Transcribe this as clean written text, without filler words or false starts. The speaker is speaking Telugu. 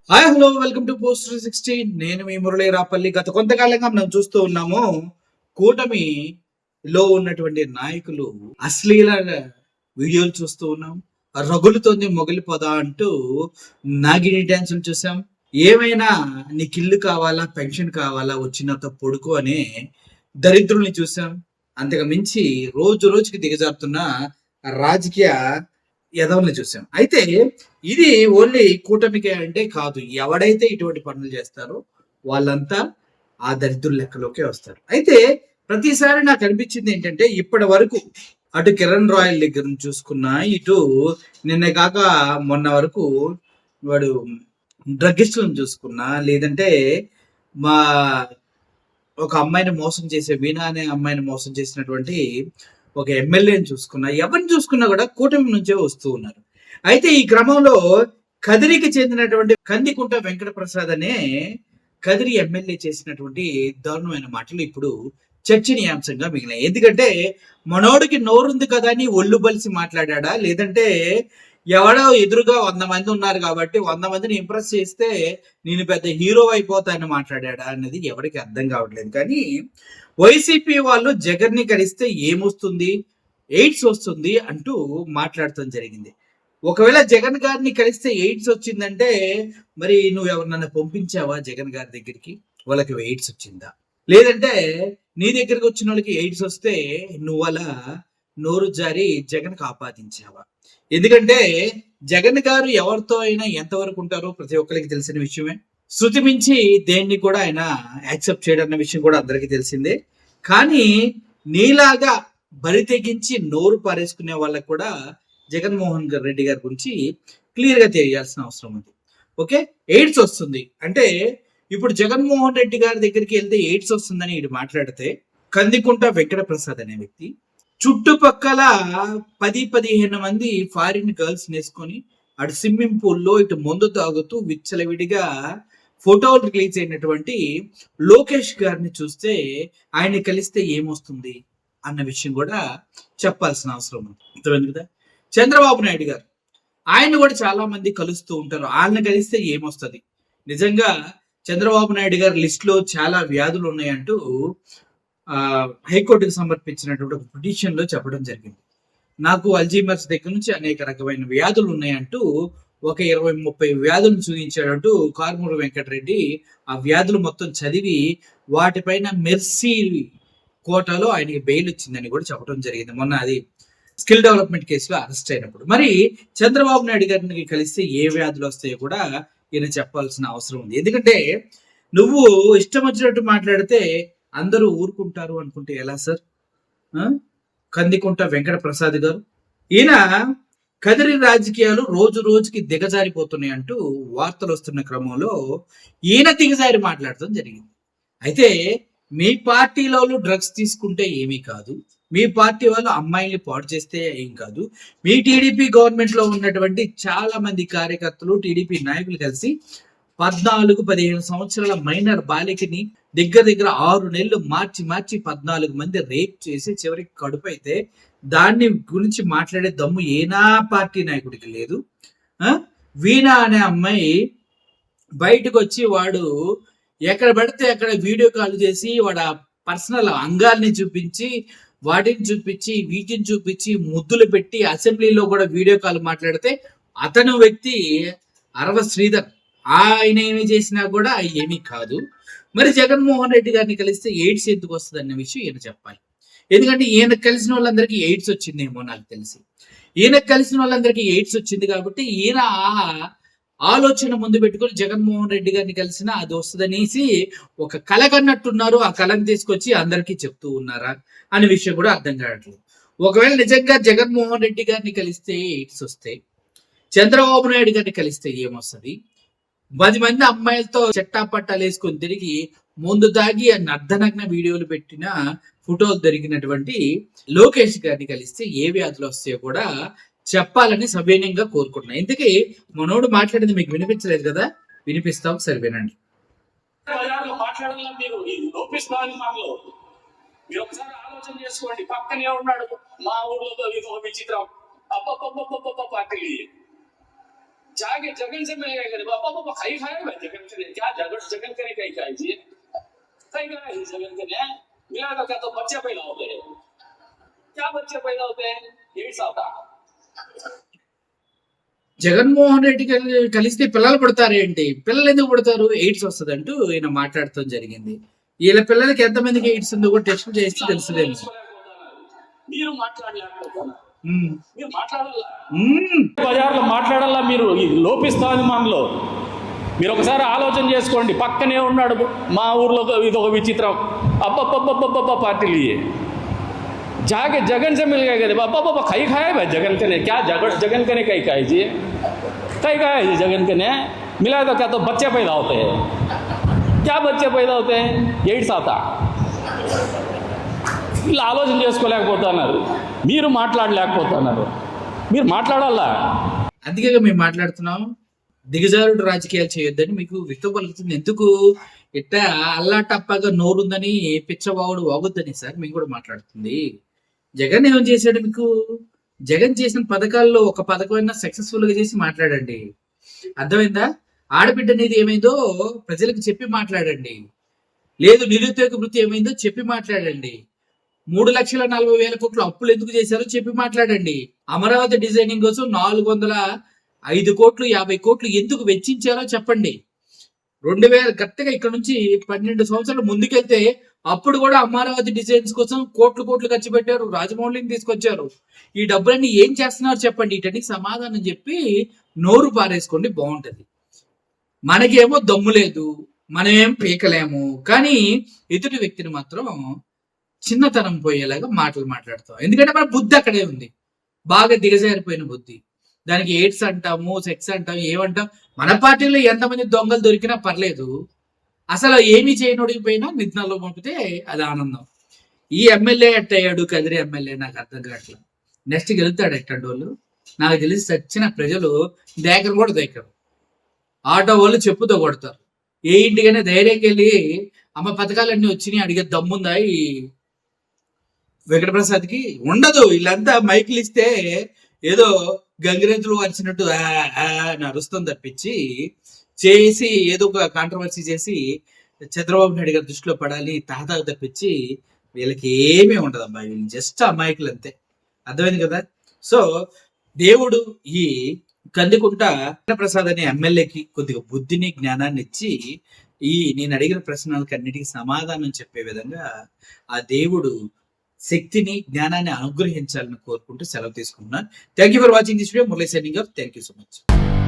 Hi hello welcome to post 360. నేను మీ మురళీ రాపల్లి. గత కొంతకాలంగా మనం చూస్తూ ఉన్నాము, కూటమిలో ఉన్నటువంటి నాయకులు అశ్లీల వీడియోలు చూస్తూ ఉన్నాం. రగులుతోంది మొగిలిపోదా అంటూ నాగిని డ్యాన్సులు చూసాం. ఏమైనా నీకు ఇల్లు కావాలా, పెన్షన్ కావాలా, వచ్చినంత పొడుకు అనే దరిద్రుల్ని చూసాం. అంతకు మించి రోజు రోజుకి దిగజారుతున్న రాజకీయ ఎదవల్ని చూసాం. అయితే ఇది ఓన్లీ కూటమికే అంటే కాదు. ఎవడైతే ఇటువంటి పనులు చేస్తారో వాళ్ళంతా ఆ దరిద్రుల లెక్కలోకే వస్తారు. అయితే ప్రతిసారి నాకు అనిపించింది ఏంటంటే, ఇప్పటి వరకు అటు కిరణ్ రాయల్ దగ్గర నుంచి చూసుకున్నా, ఇటు నిన్న కాక మొన్న వరకు వాడు డ్రగ్గిస్టులను చూసుకున్నా, లేదంటే మా ఒక అమ్మాయిని మోసం చేసే వీణా అనే అమ్మాయిని మోసం చేసినటువంటి ఒక ఎమ్మెల్యేని చూసుకున్నా, ఎవరిని చూసుకున్నా కూడా కూటమి నుంచే వస్తూ ఉన్నారు. అయితే ఈ క్రమంలో కదిరికి చెందినటువంటి కందికుంట వెంకట ప్రసాద్ అనే కదిరి ఎమ్మెల్యే చేసినటువంటి దారుణమైన మాటలు ఇప్పుడు చర్చనీయాంశంగా మిగిలినాయి. ఎందుకంటే మనోడికి నోరుంది కదా అని ఒళ్ళు బలిసి మాట్లాడా, లేదంటే ఎవడో ఎదురుగా 100 మంది ఉన్నారు కాబట్టి 100 మందిని ఇంప్రెస్ చేస్తే నేను పెద్ద హీరో అయిపోతానని మాట్లాడా అన్నది ఎవరికి అర్థం కావట్లేదు. కానీ వైసీపీ వాళ్ళు జగన్ ని కలిస్తే ఏమొస్తుంది, ఎయిడ్స్ వస్తుంది అంటూ మాట్లాడటం జరిగింది. ఒకవేళ జగన్ గారిని కలిస్తే ఎయిడ్స్ వచ్చిందంటే, మరి నువ్వు ఎవరినన్నా పంపించావా జగన్ గారి దగ్గరికి? వాళ్ళకి ఎయిడ్స్ వచ్చిందా? లేదంటే నీ దగ్గరికి వచ్చిన వాళ్ళకి ఎయిడ్స్ వస్తే నువ్వు అలా నోరు జారి జగన్ ఆపాదించావా? ఎందుకంటే జగన్ గారు ఎవరితో అయినా ఎంతవరకు ఉంటారో ప్రతి ఒక్కరికి తెలిసిన విషయమే. శృతి మించి దేన్ని కూడా ఆయన యాక్సెప్ట్ చేయడం అన్న విషయం కూడా అందరికీ తెలిసిందే. కానీ నీలాగా బరి తెగించి నోరు పారేసుకునే వాళ్ళకు కూడా జగన్మోహన్ రెడ్డి గారి గురించి క్లియర్ గా తెలియాల్సిన అవసరం ఉంది. ఓకే, ఎయిడ్స్ వస్తుంది అంటే ఇప్పుడు జగన్మోహన్ రెడ్డి గారి దగ్గరికి వెళ్తే ఎయిడ్స్ వస్తుందని ఇటు మాట్లాడితే, కందికుంట వెంకట ప్రసాద్ అనే వ్యక్తి చుట్టుపక్కల 10-15 మంది ఫారిన్ గర్ల్స్ నేసుకొని అటు స్విమ్మింగ్ పూల్లో ఇటు మందు తాగుతూ విచ్చలవిడిగా ఫోటోలు రిలీజ్ అయినటువంటి లోకేష్ గారిని చూస్తే ఆయన్ని కలిస్తే ఏమొస్తుంది అన్న విషయం కూడా చెప్పాల్సిన అవసరం ఉంది కదా. చంద్రబాబు నాయుడు గారు ఆయన కూడా చాలా మంది కలుస్తూ ఉంటారు. ఆయన కలిస్తే ఏమొస్తుంది? నిజంగా చంద్రబాబు నాయుడు గారి లిస్ట్ లో చాలా వ్యాధులు ఉన్నాయంటూ హైకోర్టుకు సమర్పించినటువంటి ఒక పిటిషన్ లో చెప్పడం జరిగింది. నాకు అల్జీమర్స్ దగ్గర నుంచి అనేక రకమైన వ్యాధులు ఉన్నాయంటూ ఒక 20-30 వ్యాధులను చూపించాడంటూ కారుమూరి వెంకటరెడ్డి ఆ వ్యాధులు మొత్తం చదివి వాటిపైన మెర్సీ కోటాలో ఆయనకి బెయిల్ వచ్చిందని కూడా చెప్పడం జరిగింది. మొన్న అది స్కిల్ డెవలప్మెంట్ కేసులో అరెస్ట్ అయినప్పుడు. మరి చంద్రబాబు నాయుడు గారిని కలిస్తే ఏ వ్యాధులు వస్తాయో కూడా ఈయన చెప్పాల్సిన అవసరం ఉంది. ఎందుకంటే నువ్వు ఇష్టం వచ్చినట్టు మాట్లాడితే అందరూ ఊరుకుంటారు అనుకుంటే ఎలా సార్? కందికుంట వెంకట ప్రసాద్ గారు, ఈయన కదిరి రాజకీయాలు రోజు రోజుకి దిగజారిపోతున్నాయి అంటూ వార్తలు వస్తున్న క్రమంలో ఈయన దిగజారి మాట్లాడటం జరిగింది. అయితే మీ పార్టీలో డ్రగ్స్ తీసుకుంటే ఏమీ కాదు, మీ పార్టీ వాళ్ళు అమ్మాయిల్ని పాడు చేస్తే ఏం కాదు, మీ టీడీపీ గవర్నమెంట్ లో ఉన్నటువంటి చాలా మంది కార్యకర్తలు, టీడీపీ నాయకులు కలిసి 14-15 సంవత్సరాల మైనర్ బాలికని దగ్గర 6 నెలలు మార్చి 14 మంది రేప్ చేసి చివరికి కడుపు అయితే దాన్ని గురించి మాట్లాడే దమ్ము ఏనా పార్టీ నాయకుడికి లేదు. వీణా అనే అమ్మాయి బయటకు వచ్చి వాడు ఎక్కడ పడితే అక్కడ వీడియో కాల్ చేసి వాడు పర్సనల్ అంగాల్ని చూపించి, వాటిని చూపించి, వీటిని చూపించి, ముద్దులు పెట్టి అసెంబ్లీలో కూడా వీడియో కాల్ మాట్లాడితే అతను వ్యక్తి అరవ శ్రీధర్, ఆయన ఏమి చేసినా కూడా ఏమీ కాదు. మరి జగన్మోహన్ రెడ్డి గారిని కలిస్తే ఎయిడ్స్ ఎందుకు వస్తుంది అన్న విషయం ఈయన చెప్పాలి. ఎందుకంటే ఈయన కలిసిన వాళ్ళందరికీ ఎయిడ్స్ వచ్చిందేమో నాకు తెలిసి. ఈయన కలిసిన వాళ్ళందరికీ ఎయిడ్స్ వచ్చింది కాబట్టి ఈయన ఆలోచన ముందు పెట్టుకొని జగన్మోహన్ రెడ్డి గారిని కలిసినా అది వస్తుందనేసి ఒక కల కన్నట్టున్నారు. ఆ కళను తీసుకొచ్చి అందరికీ చెప్తూ ఉన్నారా అనే విషయం కూడా అర్థం కావట్లేదు. ఒకవేళ నిజంగా జగన్మోహన్ రెడ్డి గారిని కలిస్తే ఎయిడ్స్ వస్తే, చంద్రబాబు నాయుడు గారిని కలిస్తే ఏమొస్తుంది? 10 మంది అమ్మాయిలతో చెట్టాపట్టాలు వేసుకొని తిరిగి ముందు తాగి అర్ధనగ్న వీడియోలు పెట్టిన ఫోటోలు దొరికినటువంటి లోకేష్ గారిని కలిస్తే ఏ వ్యాధులు వస్తాయో కూడా చెప్పాలని సవినయంగా కోరుకుంటున్నాను. ఇందుకే మనోడు మాట్లాడింది మీకు వినిపించలేదు కదా, వినిపిస్తాం, సరే వినండి. మీరు ఒకసారి ఆలోచన చేసుకోండి. పక్కనే ఉన్నాడు మా ఊళ్ళో విచిత్రం పార్టీ जाके जगन से मिलेगा करे बाबा बाबा खाई खाया भाई जगन करे क्या जगन करे कहीं खाई जी कहीं गया है जगन करे मिला तो क्या तो बच्चे पैदा होते हैं क्या बच्चे पैदा होते हैं एड्स आता జగన్మోహన్ రెడ్డి కలిస్తే పిల్లలు పుడతారేంటి, పిల్లలు ఎందుకు పుడతారు, ఎయిడ్స్ వస్తుందంటూ ఈయన మాట్లాడటం జరిగింది. వీళ్ళ పిల్లలకి ఎంతమందికి ఎయిడ్స్ ఉందో కూడా టెస్ట్ చేస్తే తెలుసులేము. మీరు మాట్లాడలేకపోతున్నారు, ఉమ్, మీరు మాట్లాడాలా, ఉమ్, బజార్లో మాట్లాడాలా, మీరు ఇది లోపిస్తుంది మనలో. మీరు ఒకసారి ఆలోచన చేసుకోండి. పక్కనే ఉన్నాడు మా ఊర్లో ఇది ఒక విచిత్రం, అబ్బబ్బబ్బబ్బబ్బ పార్టీలు ఇవి जाके जगन से मिल गए कहते बाबा बाबा खाई खाया भाई जगन के ने क्या जगन के ने कहीं खाई जी कहीं खाया जी जगन के ने मिला तो क्या तो बच्चे पैदा होते हैं क्या बच्चे पैदा होते हैं एड्स आता ఇలా ఆలోచన చేసుకోలేకపోతున్నారు, మీరు మాట్లాడలేకపోతున్నారు, మీరు మాట్లాడాలా. అందుకే మేము మాట్లాడుతున్నాం. దిగజారుడు రాజకీయాలు చేయొద్దని మీకు వ్యక్తం పలుకుతుంది. ఎందుకు ఇట్లా అల్లా టప్పగా నోరుందని పిచ్చవాగుడు వాగొద్దని సార్ మీకు కూడా మాట్లాడుతుంది. జగన్ ఏం చేశాడు మీకు? జగన్ చేసిన పథకాల్లో ఒక పథకమైనా సక్సెస్ఫుల్ గా చేసి మాట్లాడండి. అర్థమైందా? ఆడబిడ్డ అనేది ఏమైందో ప్రజలకు చెప్పి మాట్లాడండి. లేదు నిరుద్యోగ వృత్తి ఏమైందో చెప్పి మాట్లాడండి. 3,40,000 కోట్లు అప్పులు ఎందుకు చేశారో చెప్పి మాట్లాడండి. అమరావతి డిజైనింగ్ కోసం 405 కోట్లు 50 కోట్లు ఎందుకు వెచ్చించారో చెప్పండి. 2000 కరెక్ట్గా ఇక్కడ నుంచి 12 సంవత్సరాలు ముందుకెళ్తే అప్పుడు కూడా అమరావతి డిజైన్స్ కోసం కోట్లు ఖర్చు పెట్టారు, రాజమౌళిని తీసుకొచ్చారు. ఈ డబ్బులన్నీ ఏం చేస్తున్నారు చెప్పండి. వీటన్నిటికి సమాధానం చెప్పి నోరు పారేసుకోండి, బాగుంటది. మనకేమో దమ్ము లేదు, మనమేం పీకలేము, కానీ ఎదుటి వ్యక్తిని మాత్రం చిన్నతనం పోయేలాగా మాటలు మాట్లాడతాం. ఎందుకంటే మన బుద్ధి అక్కడే ఉంది, బాగా దిగజారిపోయిన బుద్ధి. దానికి ఎయిడ్స్ అంటాము, సెక్స్ అంటాము, ఏమంటాం. మన పార్టీలో ఎంతమంది దొంగలు దొరికినా పర్లేదు, అసలు ఏమీ చేయనోడిపోయినా నిద్రలో పంపితే అది ఆనందం. ఈ ఎమ్మెల్యే అట్టయ్యాడు, కదిరి ఎమ్మెల్యే, నాకు అర్థం కావట్లేదు. నెక్స్ట్ గెలుతాడు ఎట్టండి వాళ్ళు. నాకు తెలిసి చచ్చిన ప్రజలు దగ్గర కూడా దగ్గర ఆటో వాళ్ళు చెప్పుతో కొడతారు. ఏ ఇంటికైనా ధైర్యంగా వెళ్ళి అమ్మ పథకాలన్నీ వచ్చినాయి అడిగే దమ్ముందా ఈ వెంకటప్రసాద్కి? ఉండదు. వీళ్ళంతా మైకులు ఇస్తే ఏదో గంగిరెద్దులు వరిచినట్టు నడుస్తుంది తప్పించి చేసి ఏదో ఒక కాంట్రవర్సీ చేసి చంద్రబాబు నాయుడు గారి దృష్టిలో పడాలి తాత తప్పించి వీళ్ళకి ఏమీ ఉండదమ్మా. వీళ్ళు జస్ట్ అమాయకులు అంతే. అర్థమైంది కదా? సో దేవుడు ఈ కందికుంట ప్రసాద్ అనే ఎమ్మెల్యేకి కొద్దిగా బుద్ధిని జ్ఞానాన్ని ఇచ్చి నేను అడిగిన ప్రశ్నలకు అన్నిటికీ సమాధానం చెప్పే విధంగా ఆ దేవుడు శక్తిని జ్ఞానాన్ని అనుగ్రహించాలని కోరుకుంటూ సెలవు తీసుకుంటున్నాను. Thank you for watching this video. Murali signing off. Thank you so much.